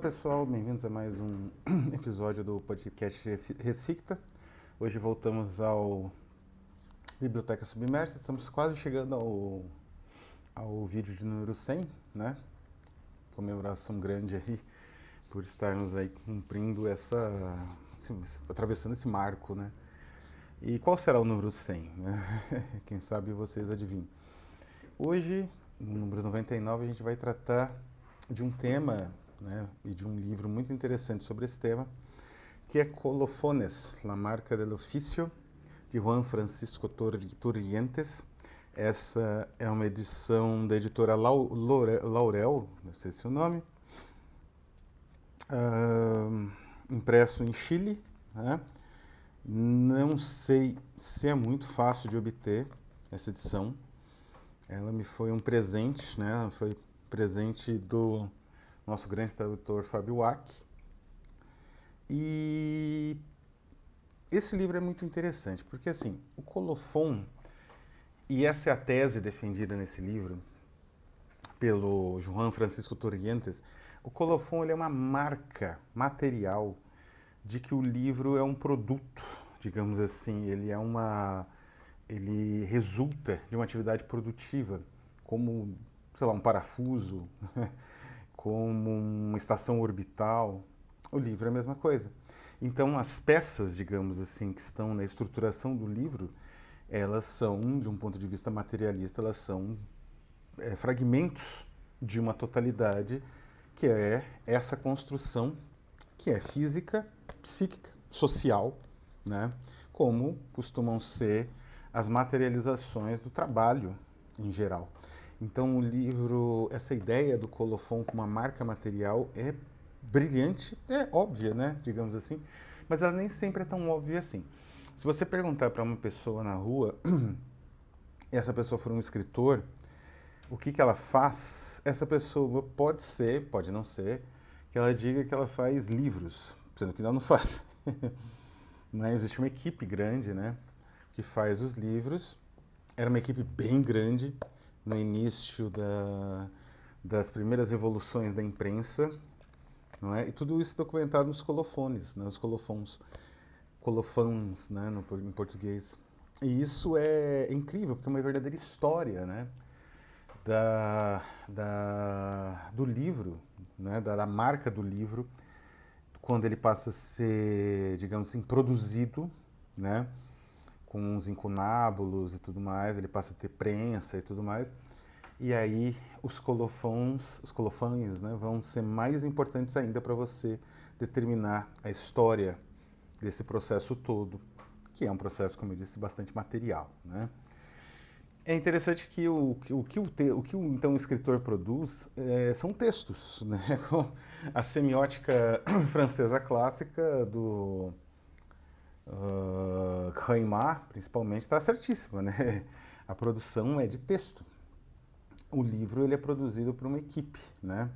pessoal, bem-vindos a mais um episódio do podcast Resficta. Hoje voltamos ao Biblioteca Submersa, estamos quase chegando ao vídeo de número 100, né? Comemoração grande aí por estarmos aí cumprindo atravessando esse marco, né? E qual será o número 100, né? Quem sabe vocês adivinham. Hoje, no número 99, a gente vai tratar de um tema, né, e de um livro muito interessante sobre esse tema, que é Colofones, La Marca del Oficio, de Juan Francisco Torrientes. Essa é uma edição da editora Laurel, não sei se é o nome, impresso em Chile, né? Não sei se é muito fácil de obter essa edição. Ela me foi um presente, né? Foi presente do nosso grande tradutor Fábio Wack. E esse livro é muito interessante, porque assim, o colofon, e essa é a tese defendida nesse livro pelo Juan Francisco Torrientes, o colofon ele é uma marca material de que o livro é um produto, digamos assim, ele resulta de uma atividade produtiva, como, sei lá, um parafuso, como uma estação orbital. O livro é a mesma coisa. Então, as peças, digamos assim, que estão na estruturação do livro, elas são, de um ponto de vista materialista, elas são fragmentos de uma totalidade, que é essa construção, que é física, psíquica, social, né? Como costumam ser as materializações do trabalho em geral. Então o livro, essa ideia do colofon como uma marca material é brilhante, é óbvia, né, digamos assim, mas ela nem sempre é tão óbvia assim. Se você perguntar para uma pessoa na rua, e essa pessoa for um escritor, o que ela faz, essa pessoa pode ser, pode não ser, que ela diga que ela faz livros, sendo que ela não faz. Mas existe uma equipe grande, né, que faz os livros. Era uma equipe bem grande no início das primeiras revoluções da imprensa, não é? E tudo isso documentado nos colofones, né, os colofões, né, em português. E isso é incrível, porque é uma verdadeira história, né, do livro, né, da marca do livro, quando ele passa a ser, digamos assim, produzido, né, com os incunábulos e tudo mais, ele passa a ter prensa e tudo mais. E aí os colofões, né, vão ser mais importantes ainda para você determinar a história desse processo todo, que é um processo, como eu disse, bastante material, né? É interessante que então o escritor produz são textos, né? A semiótica francesa clássica do Reinmar, principalmente, está certíssima, né? A produção é de texto. O livro ele é produzido por uma equipe, né?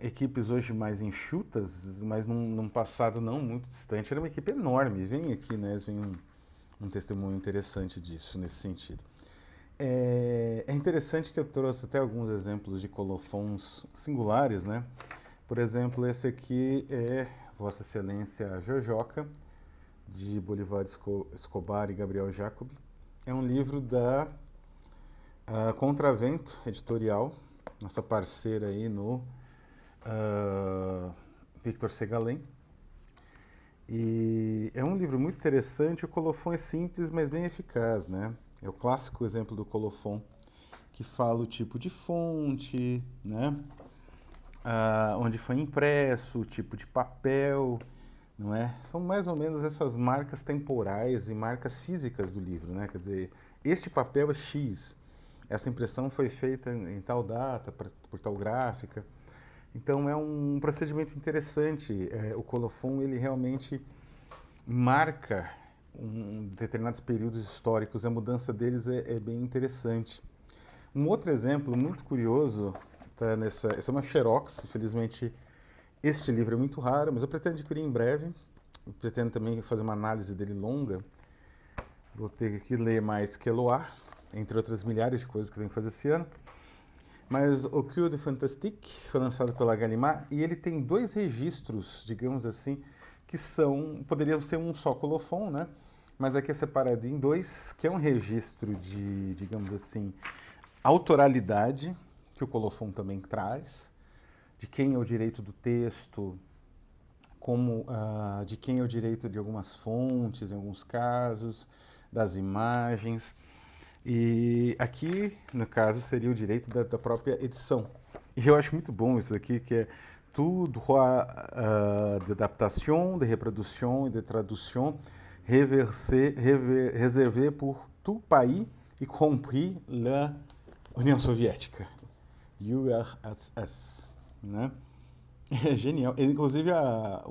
Equipes hoje mais enxutas, mas num passado não muito distante, era uma equipe enorme. Vem aqui, né? Vem um testemunho interessante disso, nesse sentido. É interessante que eu trouxe até alguns exemplos de colofons singulares, né? Por exemplo, esse aqui é Vossa Excelência Jojoca, de Bolivar Escobar e Gabriel Jacobi. É um livro da Contravento Editorial, nossa parceira aí no Victor Segalen. E é um livro muito interessante. O colofon é simples, mas bem eficaz, né? É o clássico exemplo do colofon, que fala o tipo de fonte, né? Onde foi impresso, o tipo de papel, não é? São mais ou menos essas marcas temporais e marcas físicas do livro, né? Quer dizer, este papel é X, essa impressão foi feita em tal data, por tal gráfica. Então é um procedimento interessante. O colofon ele realmente marca determinados períodos históricos. A mudança deles é bem interessante. Um outro exemplo muito curioso tá essa é uma xerox. Infelizmente este livro é muito raro, mas eu pretendo adquirir em breve. Eu pretendo também fazer uma análise dele longa. Vou ter que ler mais Queloá, entre outras milhares de coisas que eu tenho que fazer esse ano. Mas o Cours de Fantastique foi lançado pela Gallimard e ele tem dois registros, digamos assim, que poderiam ser um só colofon, né? Mas aqui é separado em dois, que é um registro de, digamos assim, autoralidade, que o colofon também traz, de quem é o direito do texto, de quem é o direito de algumas fontes, em alguns casos, das imagens. E aqui, no caso, seria o direito da própria edição. E eu acho muito bom isso aqui, que é tout droit d'adaptation, de reproduction et de traduction réservé pour tout pays, y compris la União Soviética, URSS, né? É genial. Inclusive, a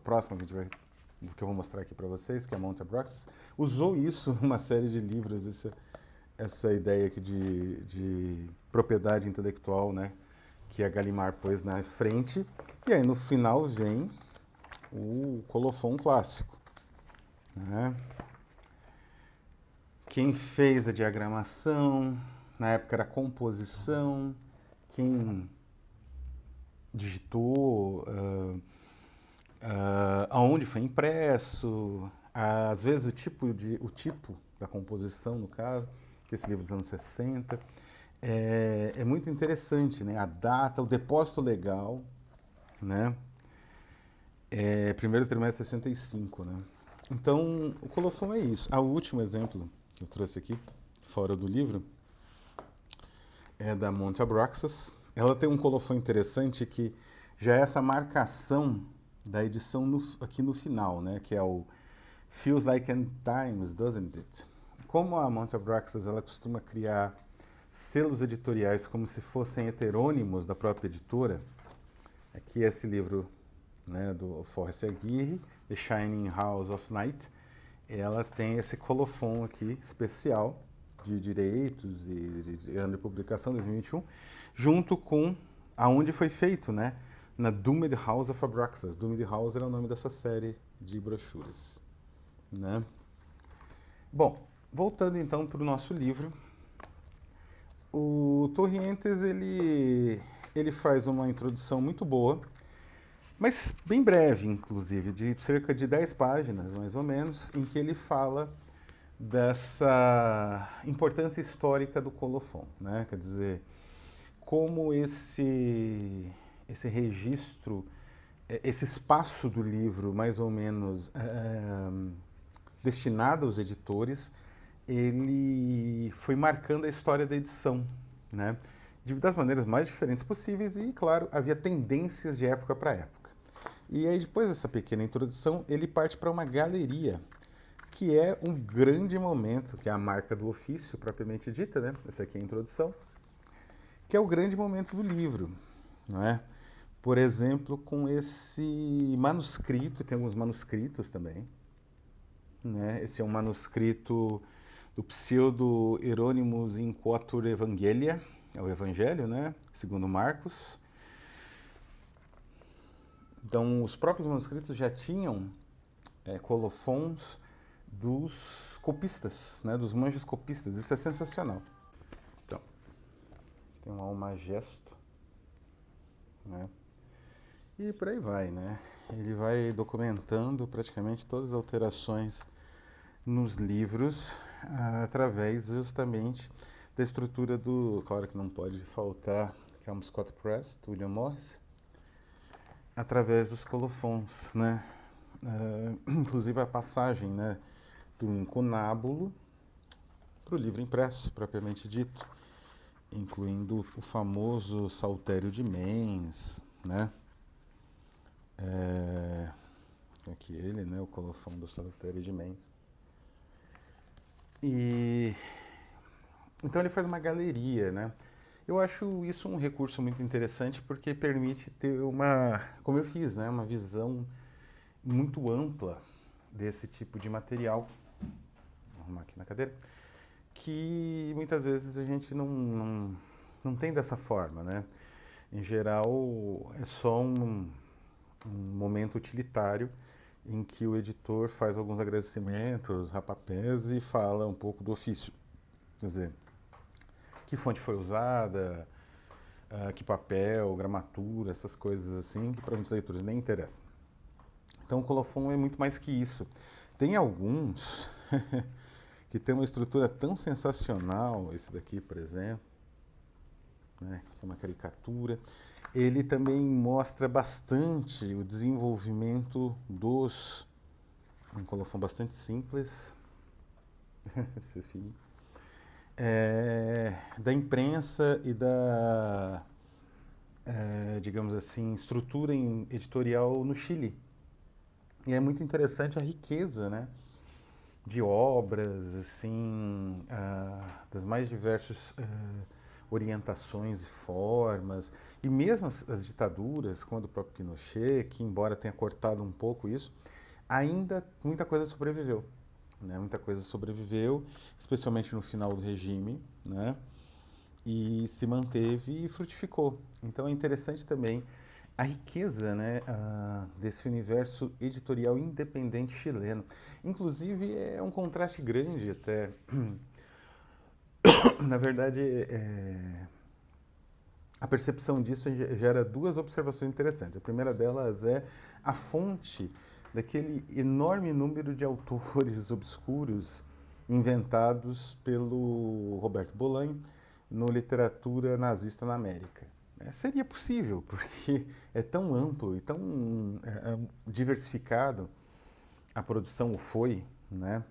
próxima que eu vou mostrar aqui para vocês, que é a Monty Abraxas, usou isso numa série de livros, essa ideia aqui de propriedade intelectual, né? Que a Gallimard pôs na frente. E aí, no final, vem o colofon clássico, né? Quem fez a diagramação, na época era composição, quem digitou, aonde foi impresso, às vezes o tipo da composição, no caso, que esse livro dos anos 60. É muito interessante, né? A data, o depósito legal, né? Primeiro trimestre de 65, né? Então, o colofon é isso. O último exemplo que eu trouxe aqui, fora do livro, é da Monty Abraxas. Ela tem um colofão interessante que já é essa marcação da edição aqui no final, né? Que é o Feels Like End Times, Doesn't It? Como a Monty Abraxas, ela costuma criar selos editoriais como se fossem heterônimos da própria editora. Aqui é esse livro, né, do Forrest Aguirre, The Shining House of Night. Ela tem esse colofon aqui especial de direitos e de ano de publicação, 2021, junto com aonde foi feito, né? Na Doomed House of Abraxas. Doomed House era o nome dessa série de brochuras, né? Bom, voltando então para o nosso livro, o Torrientes ele faz uma introdução muito boa, mas bem breve, inclusive, de cerca de 10 páginas, mais ou menos, em que ele fala dessa importância histórica do colofon, né? Quer dizer, como esse registro, esse espaço do livro, mais ou menos destinado aos editores, ele foi marcando a história da edição, né? Das maneiras mais diferentes possíveis e, claro, havia tendências de época para época. E aí, depois dessa pequena introdução, ele parte para uma galeria, que é um grande momento, que é a marca do ofício, propriamente dita, né? Essa aqui é a introdução, que é o grande momento do livro, não é? Por exemplo, com esse manuscrito, tem alguns manuscritos também, né? Esse é um manuscrito do pseudo Hieronymus in Quatuor Evangelia, é o Evangelho, né? Segundo Marcos. Então, os próprios manuscritos já tinham colofons dos copistas, né? Dos monges copistas. Isso é sensacional. Então, tem um Almagesto, né? E por aí vai, né? Ele vai documentando praticamente todas as alterações nos livros através justamente da estrutura claro que não pode faltar, que é um Scott Press, do William Morris, através dos colofons, né? Inclusive a passagem, né, do incunábulo para o livro impresso, propriamente dito, incluindo o famoso Saltério de Mens, né? Aqui ele, né, o colofão do Saltério de Mens. Então ele faz uma galeria, né? Eu acho isso um recurso muito interessante porque permite ter como eu fiz, né, uma visão muito ampla desse tipo de material. Vou arrumar aqui na cadeira. Que muitas vezes a gente não tem dessa forma, né? Em geral, é só um momento utilitário em que o editor faz alguns agradecimentos, rapapés e fala um pouco do ofício. Quer dizer, que fonte foi usada, que papel, gramatura, essas coisas assim, que para muitos leitores nem interessam. Então o colofon é muito mais que isso. Tem alguns que tem uma estrutura tão sensacional, esse daqui, por exemplo, né, que é uma caricatura. Ele também mostra bastante o desenvolvimento dos... Um colofão bastante simples, da imprensa e da, digamos assim, estrutura editorial no Chile. E é muito interessante a riqueza, né, de obras, assim, das mais diversas orientações e formas, e mesmo as ditaduras, como a do próprio Pinochet, que embora tenha cortado um pouco isso, ainda muita coisa sobreviveu, né? Muita coisa sobreviveu, especialmente no final do regime, né? E se manteve e frutificou. Então é interessante também a riqueza, né, desse universo editorial independente chileno. Inclusive é um contraste grande até. Na verdade, a percepção disso gera duas observações interessantes. A primeira delas é a fonte daquele enorme número de autores obscuros inventados pelo Roberto Bolanho no Literatura Nazista na América. Seria possível, porque é tão amplo e tão diversificado a produção, o foi, né?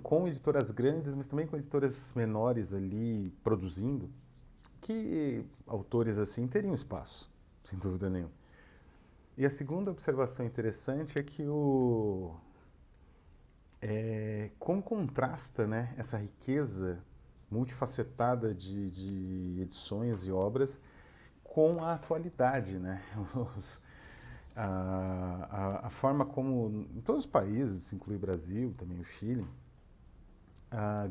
Com editoras grandes, mas também com editoras menores ali produzindo, que autores assim teriam espaço, sem dúvida nenhuma. E a segunda observação interessante é que como contrasta, né, essa riqueza multifacetada de edições e obras com a atualidade, né? A forma como, em todos os países, inclui o Brasil, também o Chile,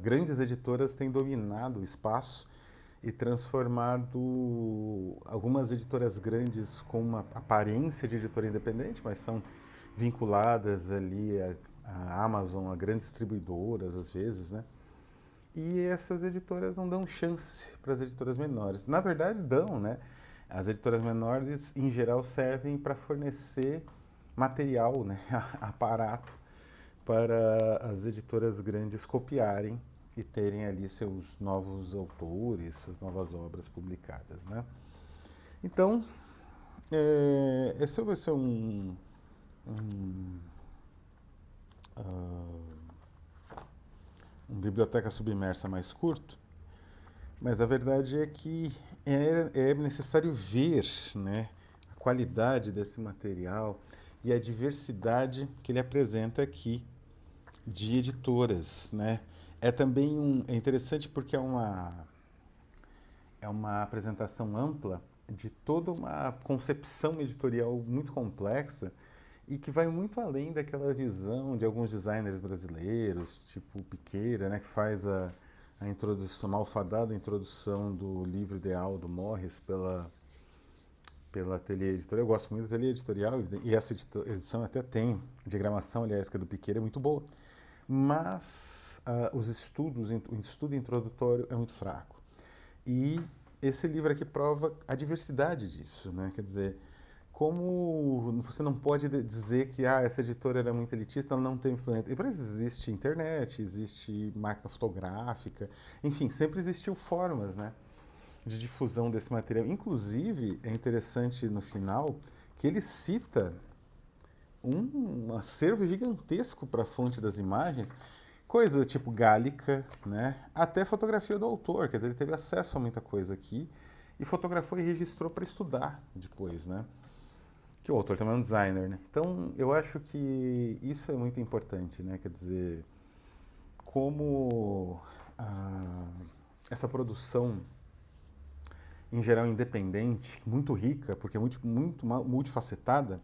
grandes editoras têm dominado o espaço e transformado algumas editoras grandes com uma aparência de editora independente, mas são vinculadas ali à Amazon, a grandes distribuidoras, às vezes, né? E essas editoras não dão chance para as editoras menores. Na verdade, dão, né? As editoras menores, em geral, servem para fornecer material, né? Aparato para as editoras grandes copiarem e terem ali seus novos autores, suas novas obras publicadas, né? Então, esse vai ser um biblioteca submersa mais curto, mas a verdade é que é necessário ver, né, a qualidade desse material e a diversidade que ele apresenta aqui de editoras, né? É interessante porque é uma apresentação ampla de toda uma concepção editorial muito complexa e que vai muito além daquela visão de alguns designers brasileiros, tipo Piqueira, né, que faz a introdução, malfadada introdução do livro ideal do Morris pela Ateliê Editorial. Eu gosto muito da Ateliê Editorial e essa edição até tem diagramação, aliás, que é do Piqueira, é muito boa. Mas o estudo introdutório é muito fraco. E esse livro aqui prova a diversidade disso, né? Quer dizer, como você não pode dizer que essa editora era muito elitista, ela não tem influência. E por isso existe internet, existe máquina fotográfica, enfim, sempre existiu formas, né, de difusão desse material. Inclusive, é interessante no final que ele cita um acervo gigantesco para a fonte das imagens, coisa tipo Gálica, né? Até fotografia do autor, quer dizer, ele teve acesso a muita coisa aqui e fotografou e registrou para estudar depois, né? Que o autor também é um designer, né? Então, eu acho que isso é muito importante, né? Quer dizer, como essa produção, em geral independente, muito rica, porque é muito multifacetada,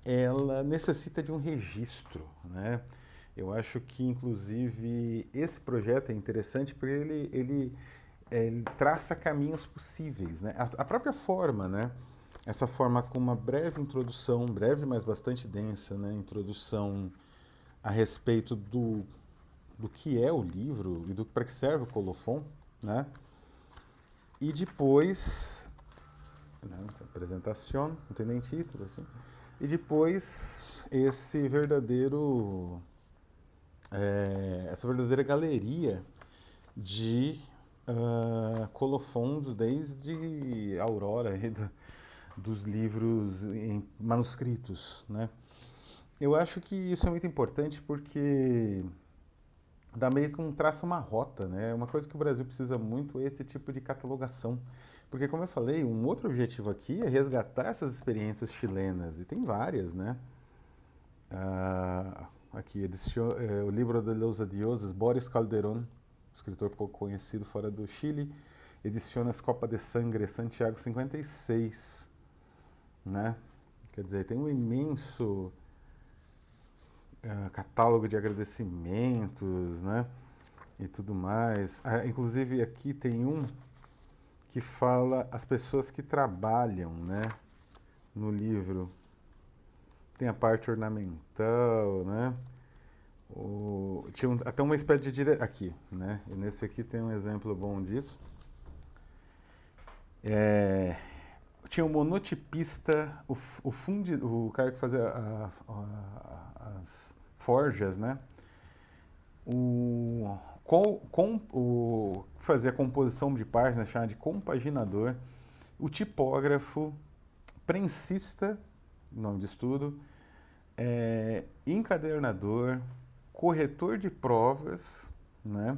ela necessita de um registro, né? Eu acho que, inclusive, esse projeto é interessante porque ele traça caminhos possíveis, né? A própria forma, né? Essa forma com uma breve introdução, breve, mas bastante densa, né? Introdução a respeito do que é o livro e para que serve o colofon, né? E depois, né, apresentação, não tem nem título, assim. E depois essa verdadeira galeria de colofons desde a aurora aí dos livros manuscritos, né? Eu acho que isso é muito importante porque dá meio que traça uma rota, né? Uma coisa que o Brasil precisa muito é esse tipo de catalogação. Porque, como eu falei, um outro objetivo aqui é resgatar essas experiências chilenas, e tem várias, né? Aqui, o Libro de los Adioses, Boris Calderón, escritor pouco conhecido fora do Chile, Ediciones Copa de Sangre, Santiago 56, né? Quer dizer, tem um imenso catálogo de agradecimentos, né? E tudo mais. Inclusive aqui tem um que fala as pessoas que trabalham, né? No livro. Tem a parte ornamental, né? Tinha até uma espécie de aqui, né? E nesse aqui tem um exemplo bom disso. Tinha um monotipista, o cara que fazia as forjas, né? Fazia a composição de páginas, chamada de compaginador, o tipógrafo, prensista, nome de estudo, encadernador, corretor de provas, né?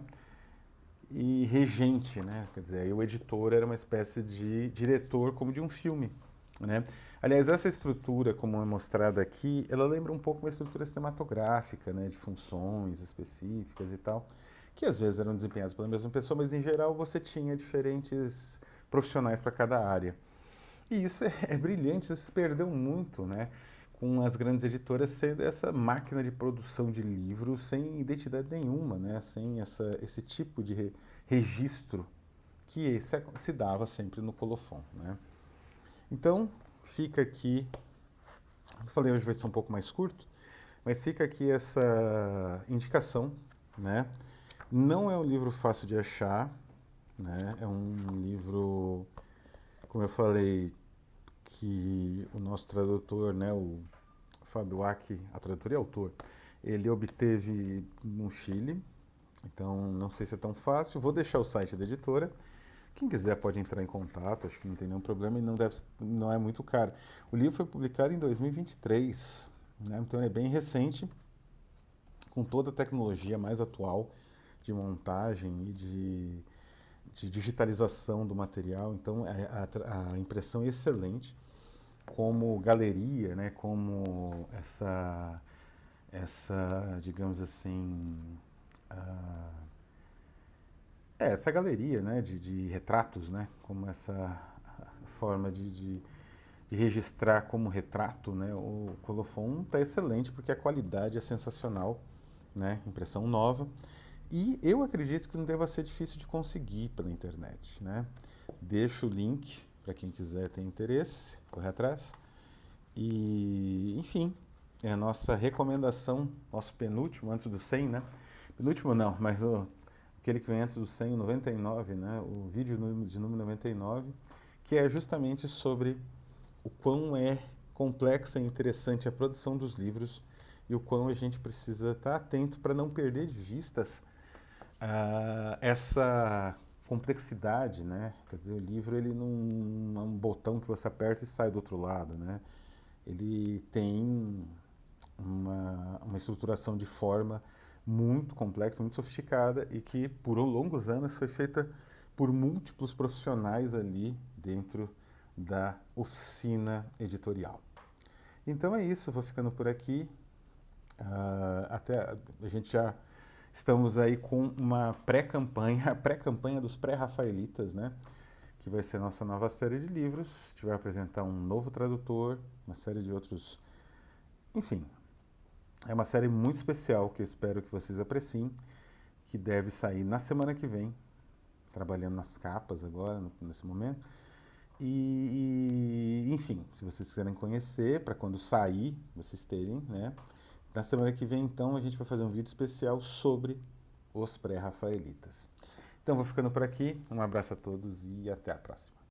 E regente, né? Quer dizer, aí o editor era uma espécie de diretor como de um filme, né? Aliás, essa estrutura, como é mostrada aqui, ela lembra um pouco uma estrutura cinematográfica, né? De funções específicas e tal, que às vezes eram desempenhadas pela mesma pessoa, mas em geral você tinha diferentes profissionais para cada área. E isso é brilhante, isso se perdeu muito, né? Com as grandes editoras sendo essa máquina de produção de livros sem identidade nenhuma, né? Sem esse tipo de registro que se dava sempre no colofon, né? Então, fica aqui, eu falei hoje vai ser um pouco mais curto, mas fica aqui essa indicação, né? Não é um livro fácil de achar, né? É um livro, como eu falei, que o nosso tradutor, né, o Fábio Aki, a tradutor e autor, ele obteve no Chile, então não sei se é tão fácil. Vou deixar o site da editora. Quem quiser pode entrar em contato, acho que não tem nenhum problema e não é muito caro. O livro foi publicado em 2023, né, então ele é bem recente, com toda a tecnologia mais atual de montagem e de digitalização do material, então a impressão é excelente como galeria, né, como digamos assim, uh, essa galeria, né, de retratos, né, como essa forma de registrar como retrato, né, o colofon está excelente porque a qualidade é sensacional, né, impressão nova. E eu acredito que não deva ser difícil de conseguir pela internet, né? Deixo o link para quem quiser ter interesse, correr atrás. E, enfim, é a nossa recomendação, nosso penúltimo, antes do 100, né? Penúltimo não, mas aquele que vem antes do 100, o 99, né? O vídeo de número 99, que é justamente sobre o quão é complexa e interessante a produção dos livros e o quão a gente precisa estar atento para não perder de vistas essa complexidade, né? Quer dizer, o livro ele não é um botão que você aperta e sai do outro lado, né? Ele tem uma estruturação de forma muito complexa, muito sofisticada e que por longos anos foi feita por múltiplos profissionais ali dentro da oficina editorial. Então é isso, vou ficando por aqui. Até a gente já estamos aí com uma pré-campanha, a pré-campanha dos pré-rafaelitas, né? Que vai ser a nossa nova série de livros. A gente vai apresentar um novo tradutor, uma série de outros. Enfim, é uma série muito especial que eu espero que vocês apreciem, que deve sair na semana que vem, trabalhando nas capas agora, nesse momento. Enfim, se vocês quiserem conhecer, para quando sair, vocês terem, né? Na semana que vem, então, a gente vai fazer um vídeo especial sobre os pré-rafaelitas. Então, vou ficando por aqui. Um abraço a todos e até a próxima.